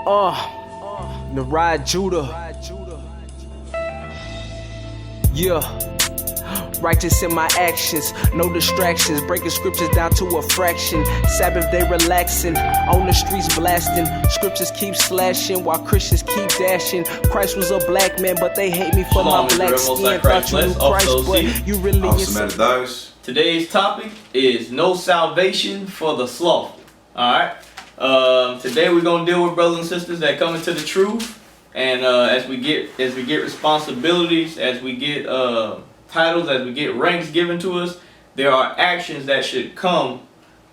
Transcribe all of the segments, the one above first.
The ride Judah. Yeah. Righteous in my actions, no distractions, breaking scriptures down to a fraction. Sabbath day relaxing, on the streets blasting. Scriptures keep slashing while Christians keep dashing. Christ was a black man, but they hate me for my black skin. Thought you knew Christ, but you really is. Today's topic is no salvation for the slothful. Alright. Today we're gonna deal with brothers and sisters that come into the truth, and as we get responsibilities, as we get titles, as we get ranks given to us, there are actions that should come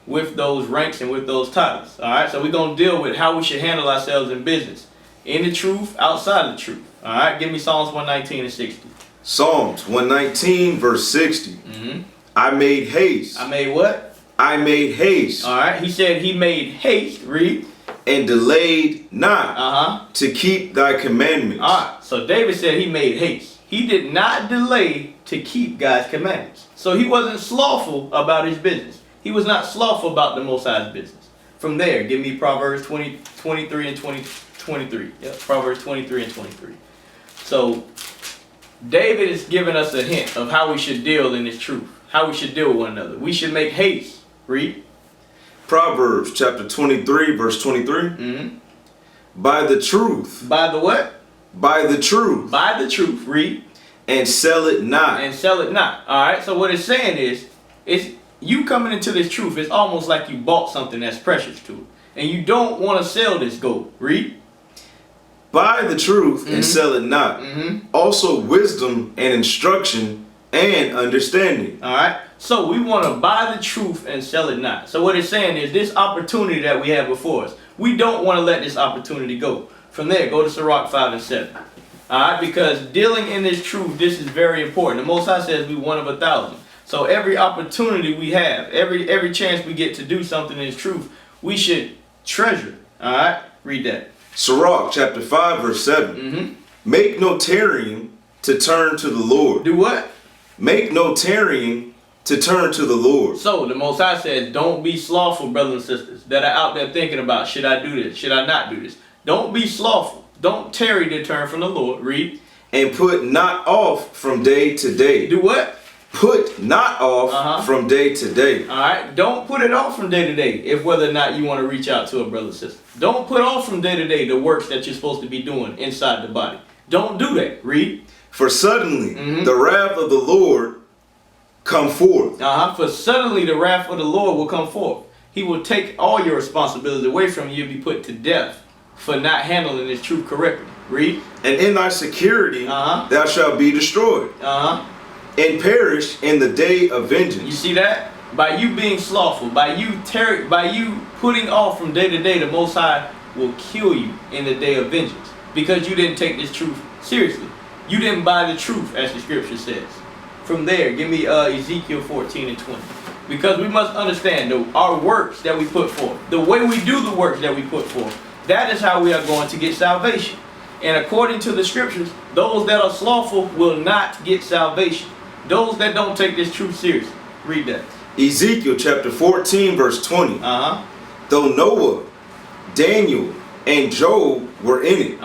with those ranks and with those titles. Alright, so we're going to deal with how we should handle ourselves in business, in the truth, outside of the truth. Alright, give me Psalms 119 and 60. Psalms 119 verse 60. I made haste. I made what? I made haste. Alright, he said he made haste, read. And delayed not to keep thy commandments. Alright, so David said he made haste. He did not delay to keep God's commandments. So he wasn't slothful about his business. He was not slothful about the Most High's business. From there, give me Proverbs 23 and 23. Yep, Proverbs 23 and 23. So David is giving us a hint of how we should deal in this truth, how we should deal with one another. We should make haste. Read. Proverbs chapter 23 verse 23. By the truth. By the what? By the truth. By the truth. Read. And sell it not. And sell it not. Alright, so what it's saying is, it's you coming into this truth, it's almost like you bought something that's precious to it. And you don't want to sell this gold. Read. Buy the truth and sell it not. Also wisdom and instruction and understanding. Alright, so we want to buy the truth and sell it not. So what it's saying is this opportunity that we have before us, we don't want to let this opportunity go. From there, go to Sirach 5 and 7. Alright, because dealing in this truth, this is very important. The Most High says we one of 1,000. So every opportunity we have, every chance we get to do something in this truth, we should treasure. Alright, read that. Sirach chapter 5 verse 7. Make no tarrying to turn to the Lord. Do what? Make no tarrying to turn to the Lord. So the Most High says, don't be slothful, brothers and sisters, that are out there thinking about, should I do this? Should I not do this? Don't be slothful. Don't tarry to turn from the Lord. Read. And put not off from day to day. Do what? Put not off from day to day. Alright, don't put it off from day to day if whether or not you want to reach out to a brother or sister. Don't put off from day to day the works that you're supposed to be doing inside the body. Don't do that. Read. For suddenly the wrath of the Lord come forth. For suddenly the wrath of the Lord will come forth. He will take all your responsibilities away from you. You'll be put to death for not handling this truth correctly. Read. And in thy security thou shalt be destroyed. And perish in the day of vengeance. You see that? By you being slothful, by you putting off from day to day, the Most High will kill you in the day of vengeance. Because you didn't take this truth seriously. You didn't buy the truth, as the scripture says. From there, give me Ezekiel 14 and 20. Because we must understand our works that we put forth, the way we do the works that we put forth, that is how we are going to get salvation. And according to the scriptures, those that are slothful will not get salvation. Those that don't take this truth seriously. Read that. Ezekiel chapter 14 verse 20. Though Noah, Daniel, and Job were in it,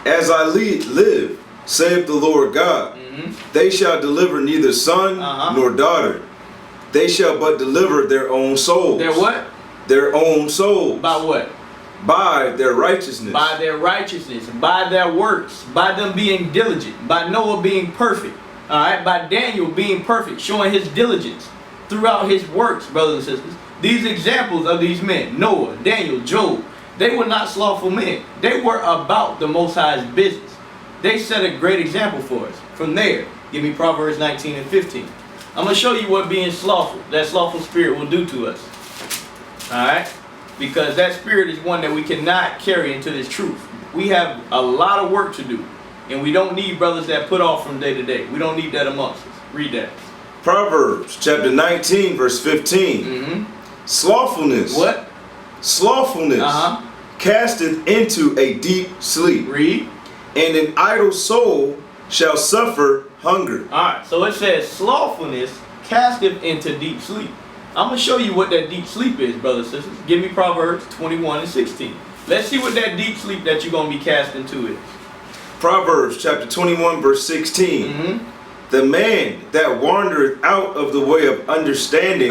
as I live, saith the Lord God, they shall deliver neither son nor daughter. They shall but deliver their own souls. Their what? Their own souls. By what? By their righteousness. By their righteousness. By their works. By them being diligent. By Noah being perfect. Alright? By Daniel being perfect. Showing his diligence throughout his works, brothers and sisters. These examples of these men, Noah, Daniel, Job, they were not slothful men. They were about the Most High's business. They set a great example for us. From there, give me Proverbs 19 and 15. I'm going to show you what being slothful, that slothful spirit will do to us. Alright? Because that spirit is one that we cannot carry into this truth. We have a lot of work to do. And we don't need brothers that put off from day to day. We don't need that amongst us. Read that. Proverbs chapter 19 verse 15. Slothfulness. What? Slothfulness casteth into a deep sleep. Read. And an idle soul shall suffer hunger. Alright, so it says slothfulness casteth into deep sleep. I'm going to show you what that deep sleep is, brothers and sisters. Give me Proverbs 21 and 16. Let's see what that deep sleep that you're going to be cast into is. Proverbs chapter 21 verse 16. Mm-hmm. The man that wandereth out of the way of understanding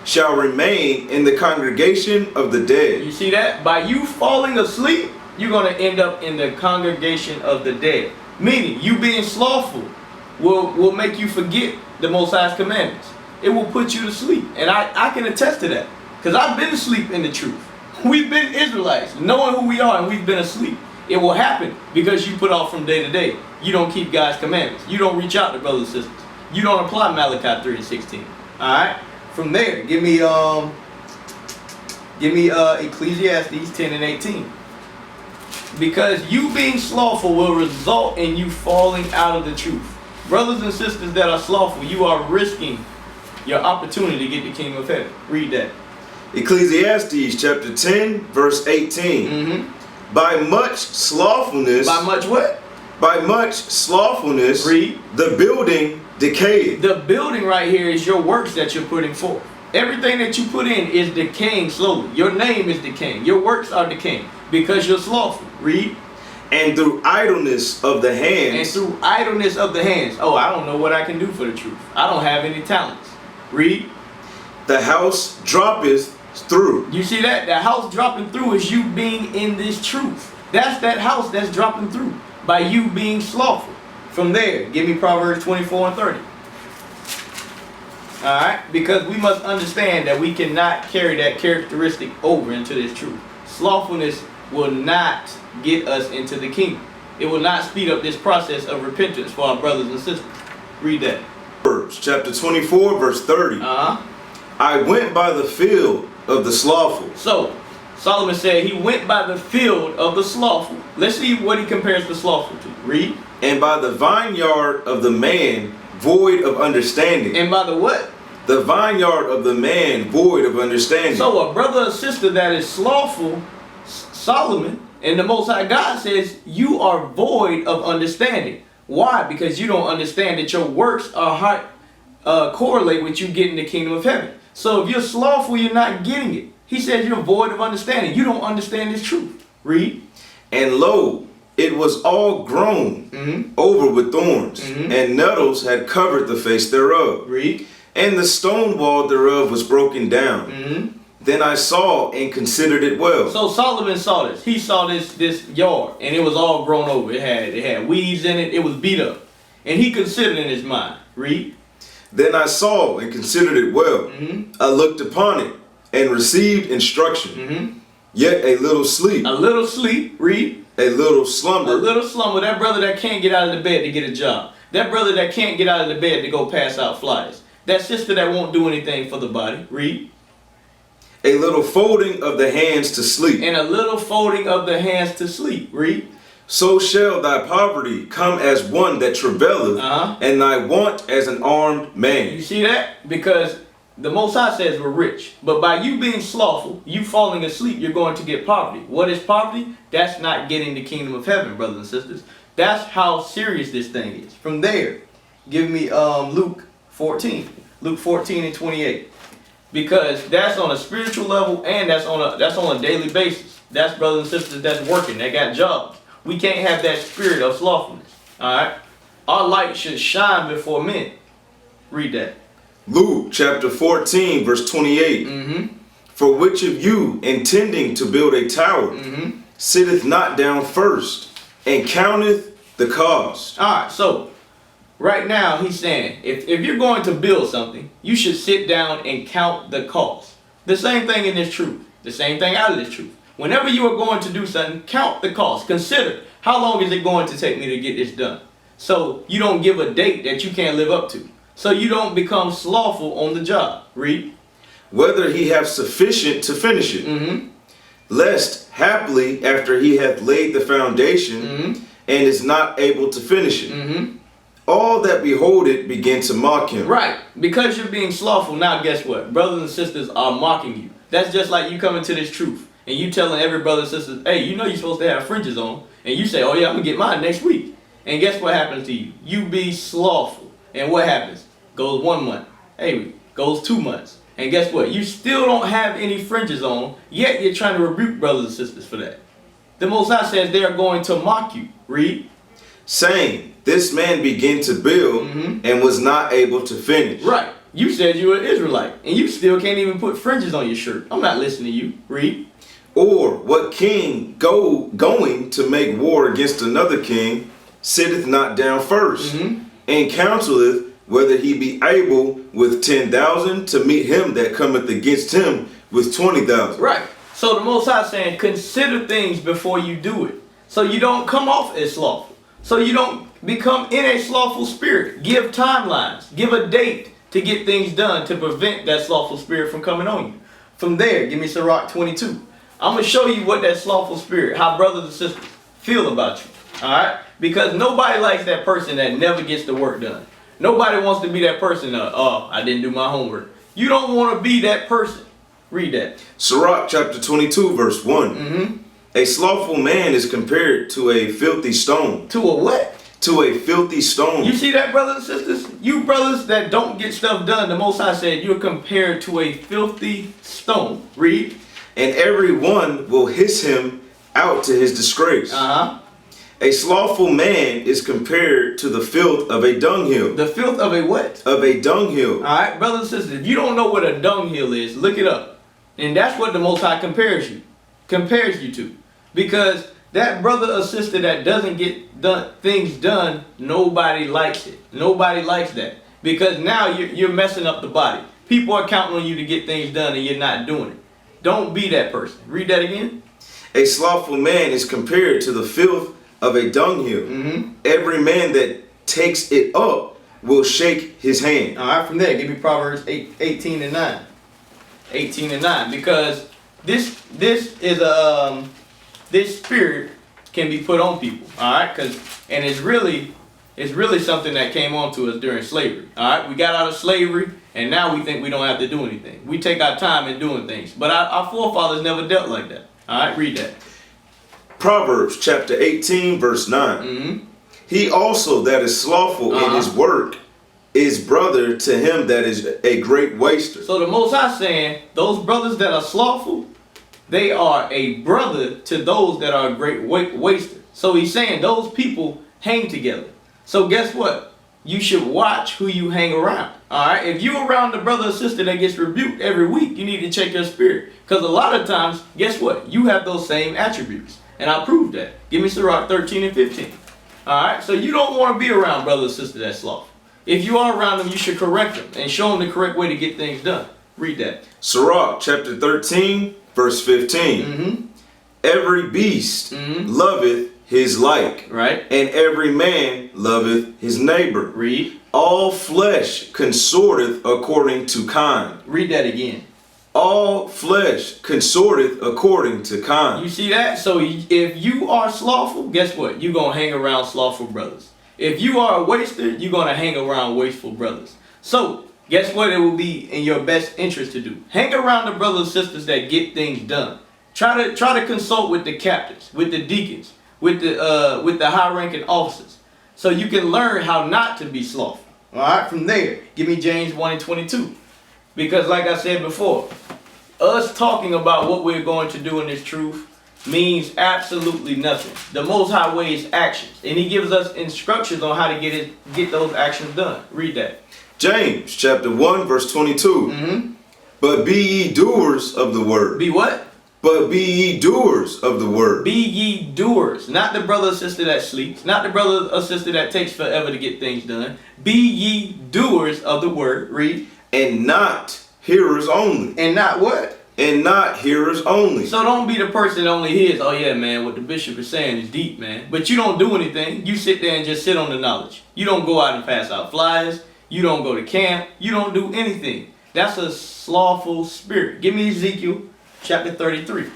shall remain in the congregation of the dead. You see that? By you falling asleep, you're going to end up in the congregation of the dead. Meaning, you being slothful will make you forget the Most High's commandments. It will put you to sleep. And I can attest to that. Because I've been asleep in the truth. We've been Israelites, knowing who we are, and we've been asleep. It will happen because you put off from day to day. You don't keep God's commandments. You don't reach out to brothers and sisters. You don't apply Malachi 3:16. Alright? From there, give me Ecclesiastes 10 and 18. Because you being slothful will result in you falling out of the truth. Brothers and sisters that are slothful, you are risking your opportunity to get the kingdom of heaven. Read that. Ecclesiastes chapter 10 verse 18. Mm-hmm. By much slothfulness. By much what? By much slothfulness. Read. The building decayed. The building right here is your works that you're putting forth. Everything that you put in is decaying slowly. Your name is decaying. Your works are decaying because you're slothful. Read. And through idleness of the hands. And through idleness of the hands. Oh, I don't know what I can do for the truth. I don't have any talents. Read. The house droppeth through. You see that? The house dropping through is you being in this truth. That's that house that's dropping through by you being slothful. From there, give me Proverbs 24 and 30. Alright? Because we must understand that we cannot carry that characteristic over into this truth. Slothfulness will not get us into the kingdom. It will not speed up this process of repentance for our brothers and sisters. Read that. Proverbs chapter 24 verse 30. I went by the field of the slothful. So, Solomon said he went by the field of the slothful. Let's see what he compares the slothful to. Read. And by the vineyard of the man void of understanding. And by the what? The vineyard of the man void of understanding. So a brother or sister that is slothful, Solomon, and the Most High God says, you are void of understanding. Why? Because you don't understand that your works are correlate with you getting the kingdom of heaven. So if you're slothful, you're not getting it. He says you're void of understanding. You don't understand this truth. Read. And lo, it was all grown over with thorns, and nettles had covered the face thereof. Read. And the stone wall thereof was broken down. Then I saw and considered it well. So Solomon saw this. He saw this yard, and it was all grown over. It had weeds in it. It was beat up. And he considered in his mind. Read. Then I saw and considered it well. I looked upon it and received instruction. Yet a little sleep. A little sleep. Read. A little slumber. A little slumber. That brother that can't get out of the bed to get a job. That brother that can't get out of the bed to go pass out flyers. That sister that won't do anything for the body. Read. A little folding of the hands to sleep. And a little folding of the hands to sleep. Read. So shall thy poverty come as one that travaileth, and thy want as an armed man. You see that? Because the Most High says we're rich. But by you being slothful, you falling asleep, you're going to get poverty. What is poverty? That's not getting the kingdom of heaven, brothers and sisters. That's how serious this thing is. From there, give me Luke 14. Luke 14 and 28. Because that's on a spiritual level and that's on a daily basis. That's brothers and sisters that's working, they got jobs. We can't have that spirit of slothfulness. Alright? Our light should shine before men. Read that. Luke chapter 14 verse 28. For which of you intending to build a tower sitteth not down first and counteth the cost? Alright, so right now he's saying if you're going to build something, you should sit down and count the cost. The same thing in this truth. The same thing out of this truth. Whenever you are going to do something, count the cost. Consider, how long is it going to take me to get this done? So you don't give a date that you can't live up to. So you don't become slothful on the job. Read. Whether he have sufficient to finish it. Lest haply after he hath laid the foundation and is not able to finish it. All that behold it begin to mock him. Right. Because you're being slothful, now guess what? Brothers and sisters are mocking you. That's just like you coming to this truth. And you telling every brother and sister, hey, you know you're supposed to have fringes on. And you say, oh yeah, I'm going to get mine next week. And guess what happens to you? You be slothful. And what happens? Goes 1 month. Hey, goes 2 months. And guess what? You still don't have any fringes on, yet you're trying to rebuke brothers and sisters for that. The Most High says they are going to mock you. Read. Saying, this man began to build and was not able to finish. Right. You said you were an Israelite, and you still can't even put fringes on your shirt. I'm not listening to you. Read. Or what king going to make war against another king sitteth not down first, and counseleth whether he be able with 10,000 to meet him that cometh against him with 20,000. Right. So the Most High saying, consider things before you do it, so you don't come off as slothful, so you don't become in a slothful spirit. Give timelines, give a date to get things done to prevent that slothful spirit from coming on you. From there, give me Sirach 22. I'm going to show you what that slothful spirit, how brothers and sisters feel about you. All right? Because nobody likes that person that never gets the work done. Nobody wants to be that person, oh, I didn't do my homework. You don't want to be that person. Read that. Sirach chapter 22 verse 1. A slothful man is compared to a filthy stone. To a what? To a filthy stone. You see that, brothers and sisters? You brothers that don't get stuff done, the Most High said you're compared to a filthy stone. Read. And every one will hiss him out to his disgrace. A slothful man is compared to the filth of a dunghill. The filth of a what? Of a dunghill. All right, brothers and sisters, if you don't know what a dunghill is, look it up. And that's what the Most High compares you to. Because that brother or sister that doesn't get things done, nobody likes it. Nobody likes that. Because now you're messing up the body. People are counting on you to get things done and you're not doing it. Don't be that person. Read that again. A slothful man is compared to the filth of a dunghill. Every man that takes it up will shake his hand. All right, from there, give me Proverbs 18 and 9. 18 and 9. Because this is a this spirit can be put on people. All right, and it's really something that came on to us during slavery. All right, we got out of slavery, and now we think we don't have to do anything. We take our time in doing things, but our forefathers never dealt like that. All right, read that. Proverbs chapter 18 verse 9. He also that is slothful in his work is brother to him that is a great waster. So the Most High saying those brothers that are slothful, they are a brother to those that are a great waster. So he's saying those people hang together. So guess what? You should watch who you hang around. All right. If you're around the brother or sister that gets rebuked every week, you need to check your spirit. Because a lot of times, guess what? You have those same attributes. And I proved that. Give me Sirach 13 and 15. All right. So you don't want to be around brother or sister that's slothful. If you are around them, you should correct them and show them the correct way to get things done. Read that. Sirach chapter 13 verse 15. Every beast loveth his like, right? And every man loveth his neighbor. Read. All flesh consorteth according to kind. Read that again. All flesh consorteth according to kind. You see that? So if you are slothful, guess what? You're going to hang around slothful brothers. If you are a waster, you're going to hang around wasteful brothers. So guess what it will be in your best interest to do? Hang around the brothers and sisters that get things done. Try to consult with the captains, with the deacons, with the high-ranking officers, so you can learn how not to be slothful. All right, from there, give me James 1 and 22. Because like I said before, us talking about what we're going to do in this truth means absolutely nothing. The Most High way is actions, and He gives us instructions on how to get those actions done. Read that. James chapter 1 verse 22. But be ye doers of the word. Be what? But be ye doers of the word. Be ye doers. Not the brother or sister that sleeps. Not the brother or sister that takes forever to get things done. Be ye doers of the word. Read. And not hearers only. And not what? And not hearers only. So don't be the person that only hears, oh yeah, man, what the bishop is saying is deep, man. But you don't do anything. You sit there and just sit on the knowledge. You don't go out and pass out flyers. You don't go to camp. You don't do anything. That's a slothful spirit. Give me Ezekiel chapter 33.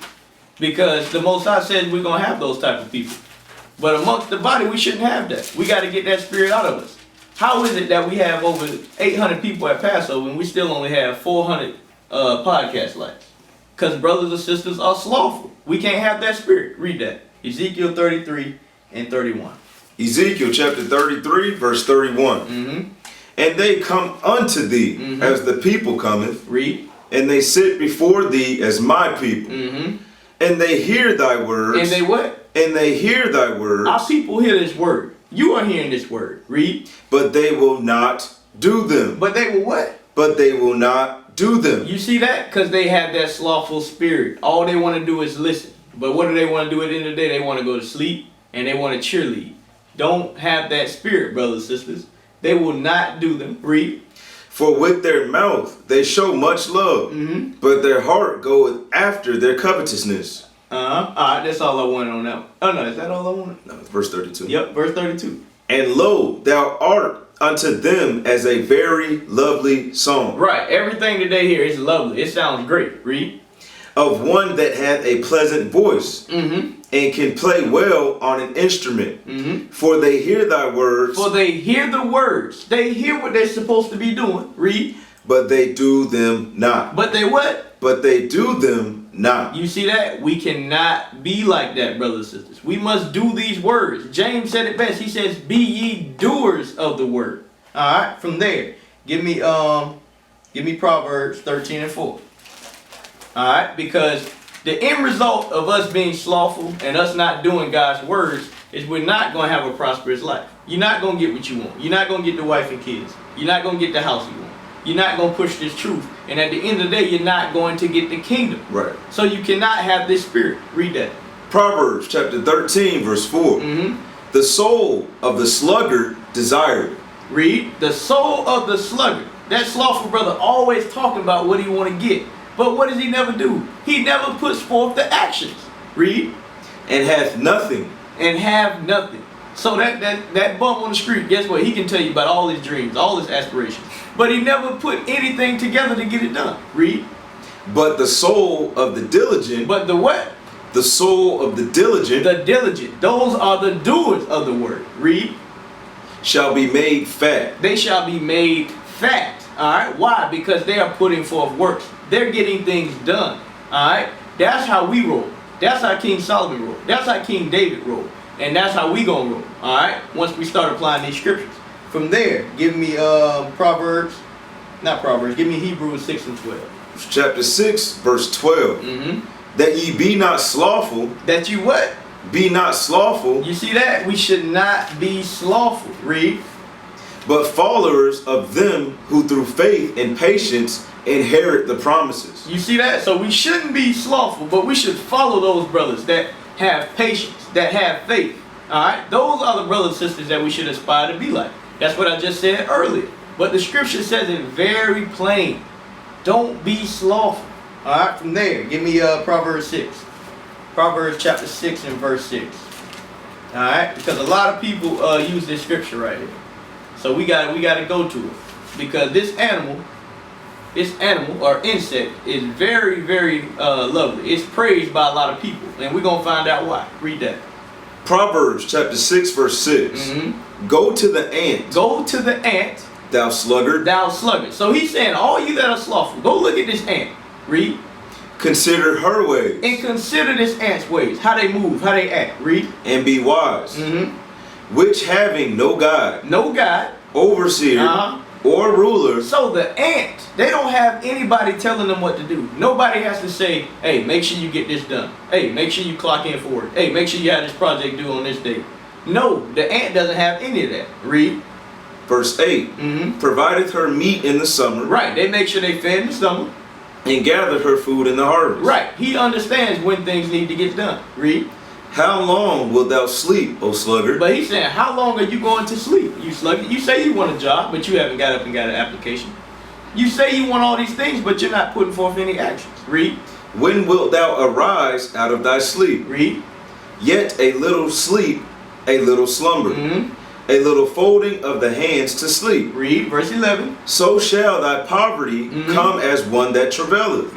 Because the Most High says we're going to have those type of people. But amongst the body, we shouldn't have that. We got to get that spirit out of us. How is it that we have over 800 people at Passover and we still only have 400 podcast likes? Because brothers and sisters are slothful. We can't have that spirit. Read that. Ezekiel 33 and 31. Ezekiel chapter 33 verse 31. And they come unto thee as the people cometh. Read. And they sit before thee as my people. And they hear thy words. And they what? And they hear thy words. Our people hear this word. You are hearing this word. Read. But they will not do them. But they will what? But they will not do them. You see that? Because they have that slothful spirit. All they want to do is listen. But what do they want to do at the end of the day? They want to go to sleep and they want to cheerlead. Don't have that spirit, brothers and sisters. They will not do them. Read. For with their mouth they show much love, but their heart goeth after their covetousness. All right, that's all I wanted on that one. Oh no, is that all I wanted? No, it's verse 32. Yep, verse 32. And lo, thou art unto them as a very lovely song. Right, everything that they hear is lovely. It sounds great. Read. Of one that hath a pleasant voice, and can play well on an instrument. For they hear thy words. For they hear the words. They hear what they're supposed to be doing. Read. But they do them not. But they what? But they do them not. You see that? We cannot be like that, brothers and sisters. We must do these words. James said it best. He says, be ye doers of the word. All right, from there, give me Proverbs 13 and 4. All right, because the end result of us being slothful and us not doing God's words is we're not going to have a prosperous life. You're not going to get what you want. You're not going to get the wife and kids. You're not going to get the house you want. You're not going to push this truth. And at the end of the day, you're not going to get the kingdom. Right. So you cannot have this spirit. Read that. Proverbs chapter 13 verse 4. The soul of the sluggard desired. Read. The soul of the sluggard. That slothful brother always talking about what he want to get. But what does he never do? He never puts forth the actions. Read. And hath nothing. And have nothing. So that bum on the street, guess what? He can tell you about all his dreams, all his aspirations. But he never put anything together to get it done. Read. But the soul of the diligent. But the what? The soul of the diligent. The diligent. Those are the doers of the word. Read. Shall be made fat. They shall be made fat. Alright? Why? Because they are putting forth works. They're getting things done. Alright? That's how we roll. That's how King Solomon rolled. That's how King David rolled. And that's how we gonna roll. Alright? Once we start applying these scriptures. From there, give me give me Hebrews 6 and 12. Chapter 6, verse 12. That ye be not slothful. That you what? Be not slothful. You see that? We should not be slothful. Read. But followers of them who through faith and patience inherit the promises. You see that? So we shouldn't be slothful, but we should follow those brothers that have patience, that have faith. Alright? Those are the brothers and sisters that we should aspire to be like. That's what I just said earlier. But the scripture says it very plain. Don't be slothful. Alright, from there, give me Proverbs 6. Proverbs chapter 6 and verse 6. Alright, because a lot of people use this scripture right here. So we gotta go to it. Because this animal or insect is very, very lovely. It's praised by a lot of people. And we're gonna find out why. Read that. Proverbs chapter 6 verse 6. Go to the ant. Go to the ant. Thou sluggard. Thou sluggard. So he's saying, all you that are slothful, go look at this ant. Read. Consider her ways. And consider this ant's ways. How they move, how they act. Read. And be wise. Which having no guide. No guide. Overseer. Or ruler. So the ant, they don't have anybody telling them what to do. Nobody has to say, hey, make sure you get this done. Hey, make sure you clock in for work. Hey, make sure you have this project due on this date. No, the ant doesn't have any of that. Read. Verse 8. Provideth her meat in the summer. Right, they make sure they fed in the summer. And gathered her food in the harvest. Right, he understands when things need to get done. Read. How long wilt thou sleep, O sluggard? But he's saying, how long are you going to sleep, you sluggard? You say you want a job, but you haven't got up and got an application. You say you want all these things, but you're not putting forth any actions. Read. When wilt thou arise out of thy sleep? Read. Yet a little sleep, a little slumber. A little folding of the hands to sleep. Read, verse 11. So shall thy poverty come as one that travaileth,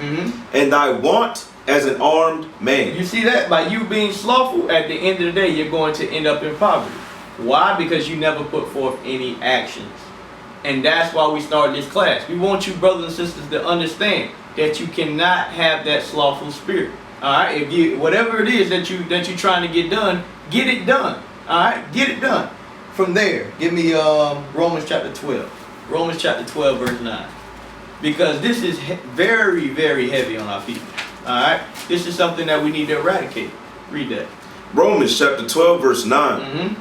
and thy want as an armed man. You see that? By you being slothful, at the end of the day, you're going to end up in poverty. Why? Because you never put forth any actions. And that's why we started this class. We want you, brothers and sisters, to understand that you cannot have that slothful spirit. Alright? If you, whatever it is that you're trying to get done, get it done. Alright? Get it done. From there, give me Romans chapter 12. Romans chapter 12, verse 9. Because this is very, very heavy on our people. Alright? This is something that we need to eradicate. Read that. Romans chapter 12, verse 9.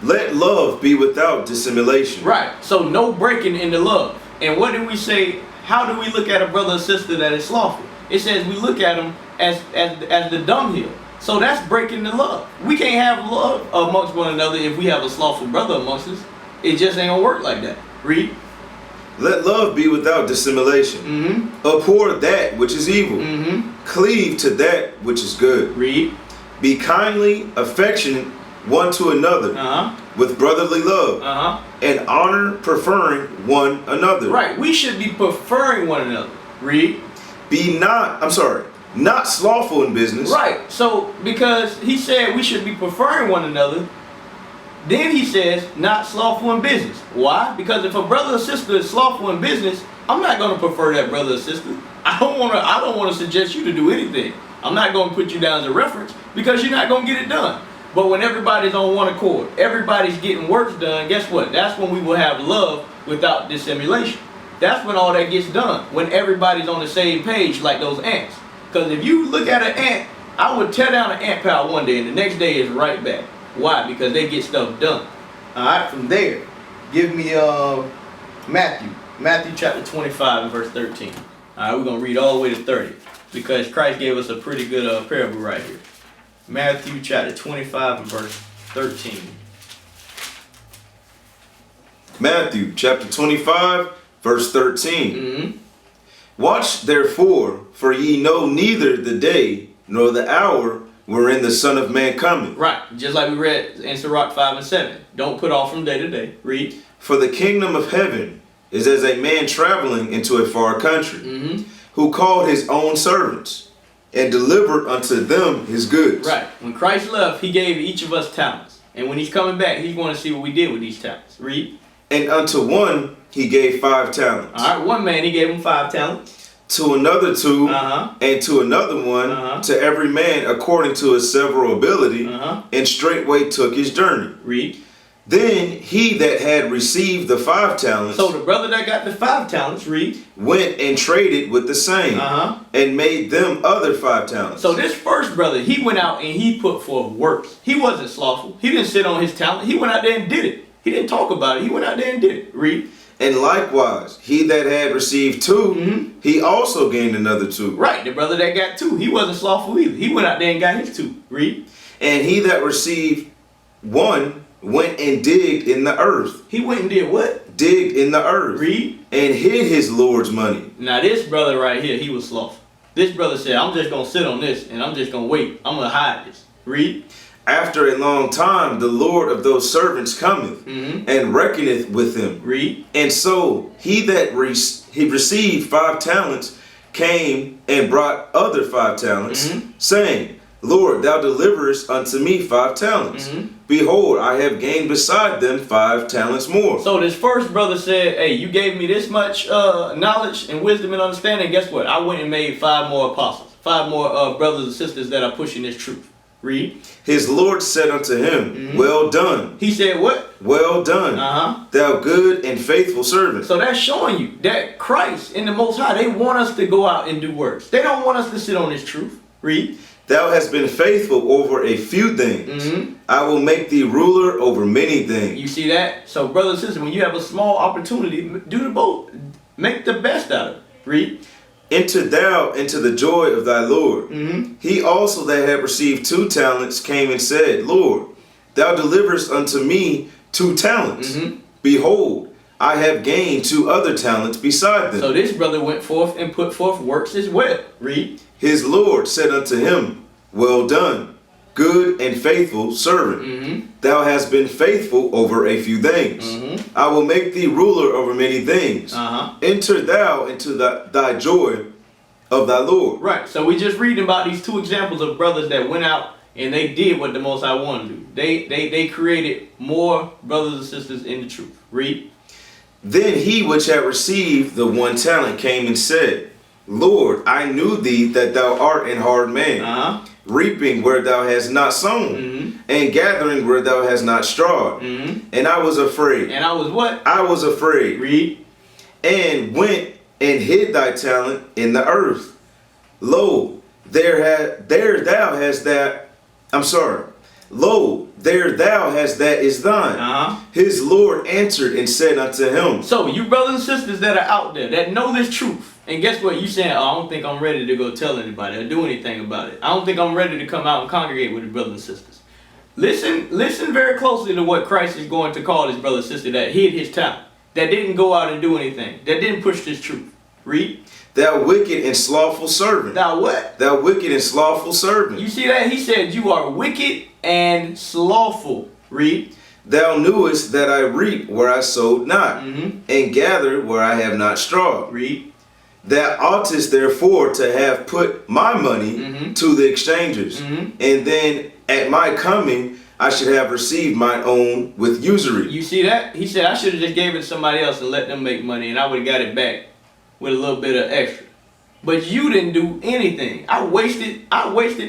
Let love be without dissimulation. Right. So no breaking in the love. And what do we say? How do we look at a brother or sister that is slothful? It says we look at them as the dunghill. So that's breaking the love. We can't have love amongst one another if we have a slothful brother amongst us. It just ain't gonna work like that. Read. Let love be without dissimulation. Abhor that which is evil. Cleave to that which is good. Read. Be kindly affectionate one to another with brotherly love and honor, preferring one another. Right. We should be preferring one another. Read. Be not slothful in business. Right. So because he said we should be preferring one another, then he says not slothful in business. Why? Because if a brother or sister is slothful in business, I'm not going to prefer that brother or sister. I don't want to suggest you to do anything. I'm not going to put you down as a reference because you're not going to get it done. But when everybody's on one accord, everybody's getting works done, guess what? That's when we will have love without dissimulation. That's when all that gets done. When everybody's on the same page like those ants. Because if you look at an ant, I would tear down an ant pile one day and the next day is right back. Why? Because they get stuff done. Alright, from there, give me Matthew chapter 25 and verse 13. Alright, we're going to read all the way to 30. Because Christ gave us a pretty good parable right here. Matthew chapter 25 and verse 13. Matthew chapter 25, verse 13. Watch therefore, for ye know neither the day nor the hour wherein the Son of Man cometh. Right, just like we read in Sirach 5 and 7. Don't put off from day to day. Read. For the kingdom of heaven is as a man traveling into a far country, who called his own servants, and delivered unto them his goods. Right. When Christ left, he gave each of us talents. And when he's coming back, he's going to see what we did with these talents. Read. And unto one he gave 5 talents. All right, one man, he gave him 5 talents. To another 2, and to another 1, to every man according to his several ability, and straightway took his journey. Read. Then he that had received the 5 talents, so the brother that got the 5 talents, read, went and traded with the same, and made them other 5 talents. So this first brother, he went out and he put forth works. He wasn't slothful. He didn't sit on his talent. He went out there and did it. He didn't talk about it. He went out there and did it. Read. And likewise, he that had received 2, he also gained another 2. Right, the brother that got 2, he wasn't slothful either. He went out there and got his 2. Read. And he that received 1 went and digged in the earth. He went and did what? Digged in the earth. Read. And hid his Lord's money. Now this brother right here, he was slothful. This brother said, I'm just going to sit on this and I'm just going to wait. I'm going to hide this. Read. After a long time, the Lord of those servants cometh, and reckoneth with them. Read. And so he that he received 5 talents came and brought other 5 talents, saying, Lord, thou deliverest unto me 5 talents. Behold, I have gained beside them 5 talents more. So this first brother said, hey, you gave me this much knowledge and wisdom and understanding. Guess what? I went and made 5 more apostles, 5 more brothers and sisters that are pushing this truth. Read. His Lord said unto him, well done. He said what? Well done, thou good and faithful servant. So that's showing you that Christ and the Most High, they want us to go out and do works. They don't want us to sit on this truth. Read. Thou hast been faithful over a few things. I will make thee ruler over many things. You see that? So brothers and sisters, when you have a small opportunity, do the both. Make the best out of it. Read. Enter thou into the joy of thy Lord. He also that had received 2 talents came and said, Lord, thou deliverest unto me 2 talents. Behold, I have gained 2 other talents beside them. So this brother went forth and put forth works as well. Read. His Lord said unto him, well done, good and faithful servant. Thou hast been faithful over a few things. I will make thee ruler over many things. Enter thou into thy joy of thy Lord. Right. So we just reading about these 2 examples of brothers that went out and they did what the Most High wanted to do. They created more brothers and sisters in the truth. Read. Then he which had received the 1 talent came and said, Lord, I knew thee that thou art an hard man, reaping where thou hast not sown, and gathering where thou hast not strawed. And I was afraid. And I was what? I was afraid. Read. And went and hid thy talent in the earth. Lo, there thou hast that, I'm sorry, lo, there thou hast that is thine. His Lord answered and said unto him. So you brothers and sisters that are out there that know this truth, and guess what? You saying, oh, I don't think I'm ready to go tell anybody or do anything about it. I don't think I'm ready to come out and congregate with the brothers and sisters. Listen very closely to what Christ is going to call his brother and sister that hid his talent, that didn't go out and do anything, that didn't push this truth. Read. Thou wicked and slothful servant. Thou what? Thou wicked and slothful servant. You see that? He said you are wicked and slothful. Read. Thou knewest that I reap where I sowed not, and gather where I have not strawed. Read. Thou oughtest therefore to have put my money to the exchangers, and then at my coming I should have received mine own with usury. You see that? He said I should have just gave it to somebody else and let them make money, and I would have got it back with a little bit of extra. But you didn't do anything. I wasted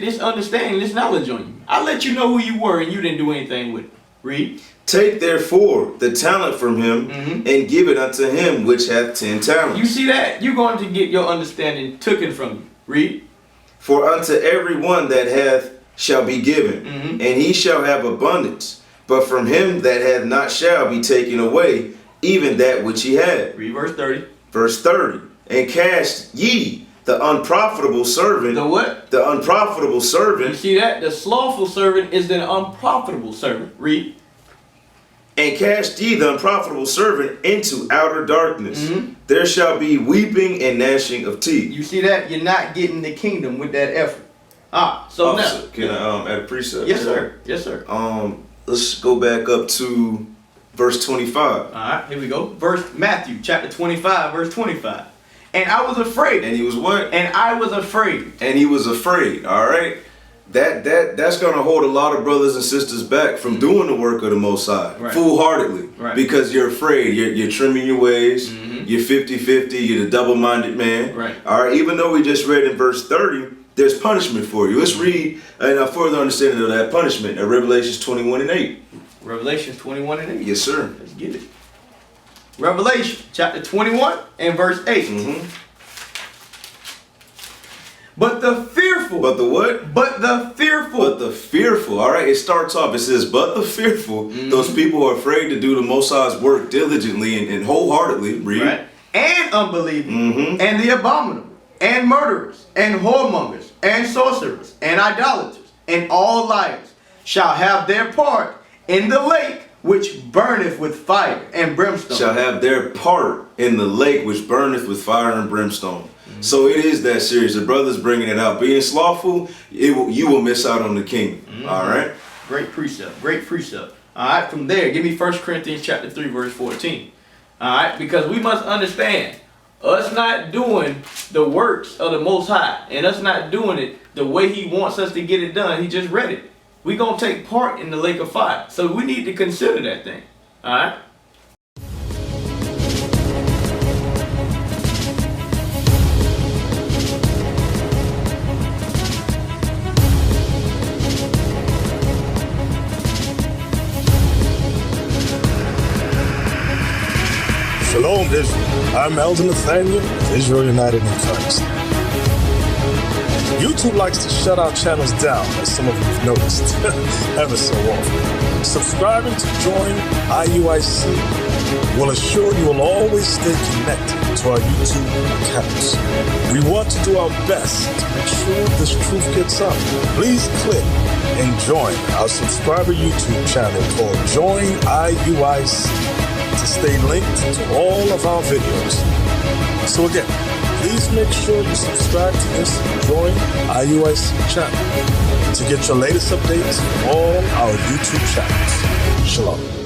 this understanding, this knowledge on you. I let you know who you were, and you didn't do anything with it. Read. Take therefore the talent from him, and give it unto him which hath 10 talents. You see that? You're going to get your understanding taken from you. Read. For unto every one that hath shall be given, and he shall have abundance. But from him that hath not shall be taken away even that which he had. Read verse 30. Verse 30. And cast ye the unprofitable servant. The what? The unprofitable servant. You see that? The slothful servant is the unprofitable servant. Read. And cast ye the unprofitable servant into outer darkness. There shall be weeping and gnashing of teeth. You see that? You're not getting the kingdom with that effort. So now. Can I add a precept? Yes, sir. Yes, sir. Let's go back up to verse 25. All right, here we go. Matthew chapter 25, verse 25. And I was afraid. And he was what? And I was afraid. And he was afraid. All right. That's gonna hold a lot of brothers and sisters back from doing the work of the Most High, full-heartedly, because you're afraid. You're trimming your ways. You're 50-50. You're the double-minded man. Right. All right. Even though we just read in verse 30, there's punishment for you. Let's read a further understanding of that punishment in Revelations 21:8. Revelation 21:8. Yes, sir. Let's get it. Revelation chapter 21 and verse 8. But the fearful. But the what? But the fearful. But the fearful. All right, it starts off. It says, but the fearful. Those people who are afraid to do the Most High's work diligently and wholeheartedly. Read. Right. And unbelieving. And the abominable. And murderers. And whoremongers. And sorcerers. And idolaters. And all liars shall have their part in the lake which burneth with fire and brimstone. Shall have their part in the lake which burneth with fire and brimstone. So it is that serious. The brother's bringing it out. Being slothful, you will miss out on the kingdom. All right? Great precept. Great precept. All right, from there, give me 1 Corinthians chapter 3, verse 14. All right, because we must understand, us not doing the works of the Most High, and us not doing it the way he wants us to get it done, he just read it. We're going to take part in the lake of fire. So we need to consider that thing. All right? Shalom, Israel. I'm Elder Nathaniel of Israel United in Christ. YouTube likes to shut our channels down, as some of you have noticed, ever so often. Subscribing to join IUIC will assure you will always stay connected to our YouTube accounts. We want to do our best to make sure this truth gets out. Please click and join our subscriber YouTube channel called Join IUIC to stay linked to all of our videos. So again, please make sure you subscribe to this Join IUIC channel to get your latest updates from all our YouTube channels. Shalom.